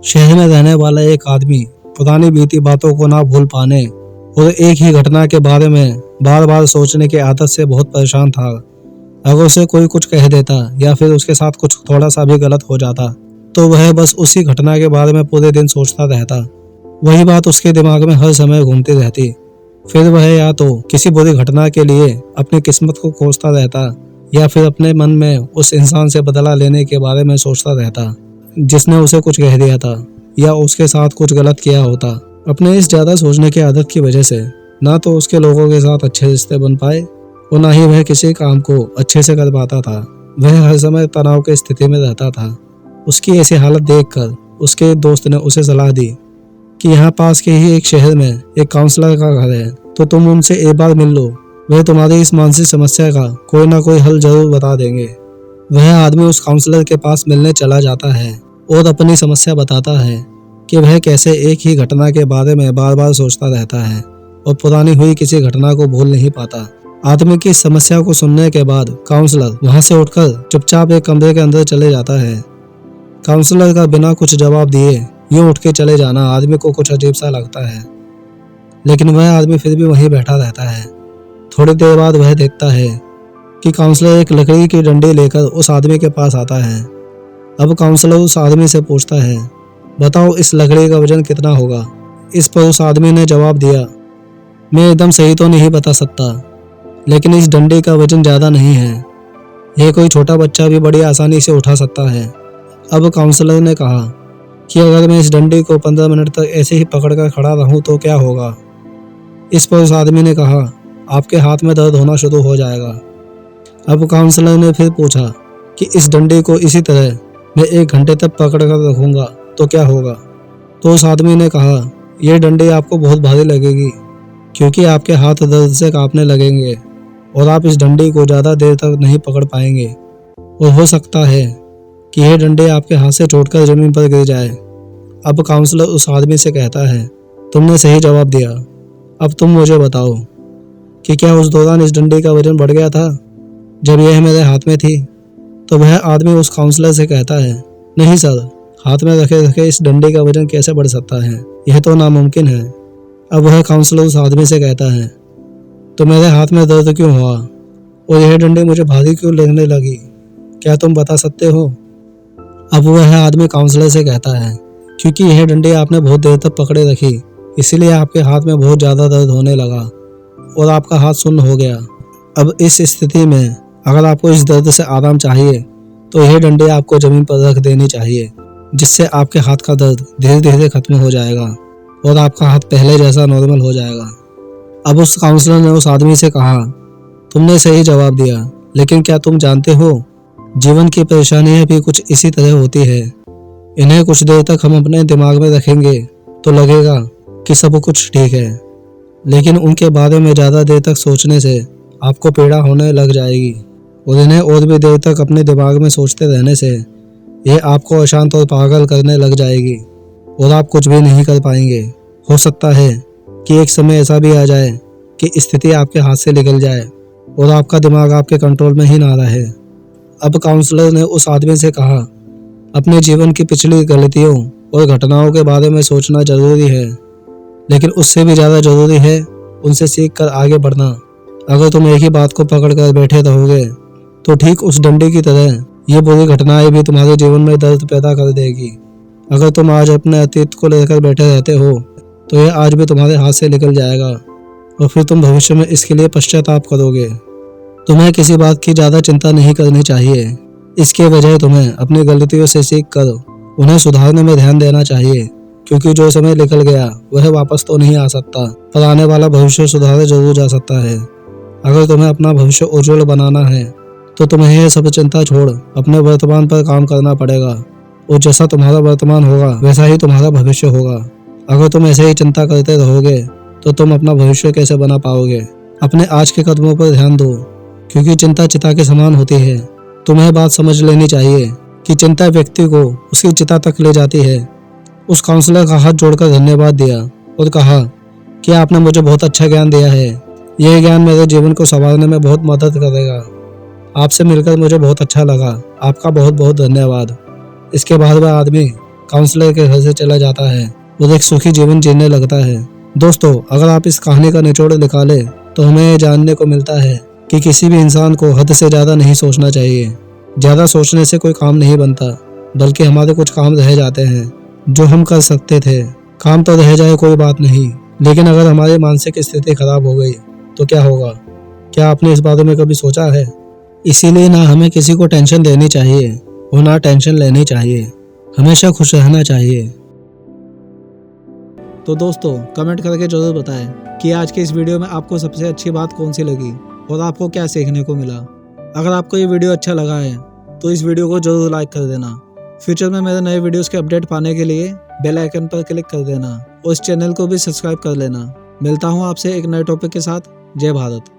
शहर में रहने वाला एक आदमी पुरानी बीती बातों को ना भूल पाने और एक ही घटना के बारे में बार बार सोचने की आदत से बहुत परेशान था। अगर उसे कोई कुछ कह देता या फिर उसके साथ कुछ थोड़ा सा भी गलत हो जाता तो वह बस उसी घटना के बारे में पूरे दिन सोचता रहता। वही बात उसके दिमाग में हर समय घूमती रहती। फिर वह या तो किसी बुरी घटना के लिए अपनी किस्मत को कोसता रहता या फिर अपने मन में उस इंसान से बदला लेने के बारे में सोचता रहता जिसने उसे कुछ कह दिया था या उसके साथ कुछ गलत किया होता। अपने इस ज्यादा सोचने की आदत की वजह से ना तो उसके लोगों के साथ अच्छे रिश्ते बन पाए और ना ही वह किसी काम को अच्छे से कर पाता था। वह हर समय तनाव की स्थिति में रहता था। उसकी ऐसी हालत देखकर उसके दोस्त ने उसे सलाह दी कि यहाँ पास के ही एक शहर में एक काउंसलर का घर है, तो तुम उनसे एक बार मिल लो। वह तुम्हारी इस मानसिक समस्या का कोई ना कोई हल जरूर बता देंगे। वह आदमी उस काउंसलर के पास मिलने चला जाता है और अपनी समस्या बताता है कि वह कैसे एक ही घटना के बारे में बार बार सोचता रहता है और पुरानी हुई किसी घटना को भूल नहीं पाता। आदमी की समस्या को सुनने के बाद काउंसलर वहां से उठकर चुपचाप एक कमरे के अंदर चले जाता है। काउंसलर का बिना कुछ जवाब दिए यूं उठ के चले जाना आदमी को कुछ अजीब सा लगता है, लेकिन वह आदमी फिर भी वहीं बैठा रहता है। थोड़ी देर बाद वह देखता है कि काउंसलर एक लकड़ी की डंडी लेकर उस आदमी के पास आता है। अब काउंसलर उस आदमी से पूछता है, बताओ इस लकड़ी का वजन कितना होगा। इस पर उस आदमी ने जवाब दिया, मैं एकदम सही तो नहीं बता सकता, लेकिन इस डंडे का वजन ज़्यादा नहीं है। यह कोई छोटा बच्चा भी बड़ी आसानी से उठा सकता है। अब काउंसलर ने कहा कि अगर मैं इस डंडे को 15 मिनट तक ऐसे ही पकड़कर खड़ा रहूं तो क्या होगा। इस पर उस आदमी ने कहा, आपके हाथ में दर्द होना शुरू हो जाएगा। अब काउंसलर ने फिर पूछा कि इस डंडे को इसी तरह मैं 1 घंटे तक पकड़ कर रखूंगा तो क्या होगा। तो उस आदमी ने कहा, यह डंडी आपको बहुत भारी लगेगी क्योंकि आपके हाथ दर्द से कांपने लगेंगे और आप इस डंडी को ज़्यादा देर तक नहीं पकड़ पाएंगे और हो सकता है कि यह डंडी आपके हाथ से छूटकर जमीन पर गिर जाए। अब काउंसलर उस आदमी से कहता है, तुमने सही जवाब दिया। अब तुम मुझे बताओ कि क्या उस दौरान इस डंडी का वजन बढ़ गया था जब यह मेरे हाथ में थी। तो वह आदमी उस काउंसलर से कहता है, नहीं सर, हाथ में रखे रखे इस डंडे का वजन कैसे बढ़ सकता है, यह तो नामुमकिन है। अब वह काउंसलर उस आदमी से कहता है, तो मेरे हाथ में दर्द क्यों हुआ और यह डंडी मुझे भारी क्यों लगने लगी, क्या तुम बता सकते हो। अब वह आदमी काउंसलर से कहता है, क्योंकि यह डंडी आपने बहुत देर तक पकड़े रखी इसीलिए आपके हाथ में बहुत ज़्यादा दर्द होने लगा और आपका हाथ सुन्न हो गया। अब इस स्थिति में अगर आपको इस दर्द से आराम चाहिए तो यह डंडी आपको जमीन पर रख देनी चाहिए, जिससे आपके हाथ का दर्द धीरे धीरे खत्म हो जाएगा और आपका हाथ पहले जैसा नॉर्मल हो जाएगा। अब उस काउंसलर ने उस आदमी से कहा, तुमने सही जवाब दिया, लेकिन क्या तुम जानते हो जीवन की परेशानियां भी कुछ इसी तरह होती है। इन्हें कुछ देर तक हम अपने दिमाग में रखेंगे तो लगेगा कि सब कुछ ठीक है, लेकिन उनके बारे में ज़्यादा देर तक सोचने से आपको पीड़ा होने लग जाएगी और इन्हें और भी देर तक अपने दिमाग में सोचते रहने से यह आपको अशांत और पागल करने लग जाएगी और आप कुछ भी नहीं कर पाएंगे। हो सकता है कि एक समय ऐसा भी आ जाए कि स्थिति आपके हाथ से निकल जाए और आपका दिमाग आपके कंट्रोल में ही ना रहे। अब काउंसलर ने उस आदमी से कहा, अपने जीवन की पिछली गलतियों और घटनाओं के बारे में सोचना जरूरी है, लेकिन उससे भी ज़्यादा जरूरी है उनसे सीख कर आगे बढ़ना। अगर तुम एक ही बात को पकड़ कर बैठे रहोगे तो ठीक उस डंडे की तरह ये बुरी घटनाएं भी तुम्हारे जीवन में दर्द पैदा कर देगी। अगर तुम आज अपने अतीत को लेकर बैठे रहते हो तो यह आज भी तुम्हारे हाथ से निकल जाएगा और फिर तुम भविष्य में इसके लिए पश्चाताप करोगे। तुम्हें किसी बात की ज़्यादा चिंता नहीं करनी चाहिए। इसके बजाय तुम्हें अपनी गलतियों से सीख कर उन्हें सुधारने में ध्यान देना चाहिए, क्योंकि जो समय निकल गया वह वापस तो नहीं आ सकता, पर आने वाला भविष्य सुधारा जरूर जा सकता है। अगर तुम्हें अपना भविष्य उज्जवल बनाना है तो तुम्हें यह सब चिंता छोड़ अपने वर्तमान पर काम करना पड़ेगा और जैसा तुम्हारा वर्तमान होगा वैसा ही तुम्हारा भविष्य होगा। अगर तुम ऐसे ही चिंता करते रहोगे तो तुम अपना भविष्य कैसे बना पाओगे। अपने आज के कदमों पर ध्यान दो, क्योंकि चिंता चिता के समान होती है। तुम्हें बात समझ लेनी चाहिए कि चिंता व्यक्ति को उसकी चिता तक ले जाती है। उस काउंसलर का हाथ जोड़कर धन्यवाद दिया और कहा कि आपने मुझे बहुत अच्छा ज्ञान दिया है। यह ज्ञान मेरे जीवन को संवारने में बहुत मदद करेगा। आपसे मिलकर मुझे बहुत अच्छा लगा। आपका बहुत बहुत धन्यवाद। इसके बाद वह आदमी काउंसलर के घर से चला जाता है और एक सुखी जीवन जीने लगता है। दोस्तों, अगर आप इस कहानी का निचोड़ निकालें तो हमें ये जानने को मिलता है कि किसी भी इंसान को हद से ज़्यादा नहीं सोचना चाहिए। ज़्यादा सोचने से कोई काम नहीं बनता, बल्कि हमारे कुछ काम रह जाते हैं जो हम कर सकते थे। काम तो रह जाए कोई बात नहीं, लेकिन अगर हमारी मानसिक स्थिति खराब हो गई तो क्या होगा? क्या आपने इस बारे में कभी सोचा है? इसीलिए ना हमें किसी को टेंशन देनी चाहिए और ना टेंशन लेनी चाहिए। हमेशा खुश रहना चाहिए। तो दोस्तों, कमेंट करके जरूर बताएं कि आज की इस वीडियो में आपको सबसे अच्छी बात कौन सी लगी और आपको क्या सीखने को मिला। अगर आपको ये वीडियो अच्छा लगा है तो इस वीडियो को जरूर लाइक कर देना। फ्यूचर में मेरे नए वीडियोस के अपडेट पाने के लिए बेल आइकन पर क्लिक कर देना और इस चैनल को भी सब्सक्राइब कर लेना। मिलता हूँ आपसे एक नए टॉपिक के साथ। जय भारत।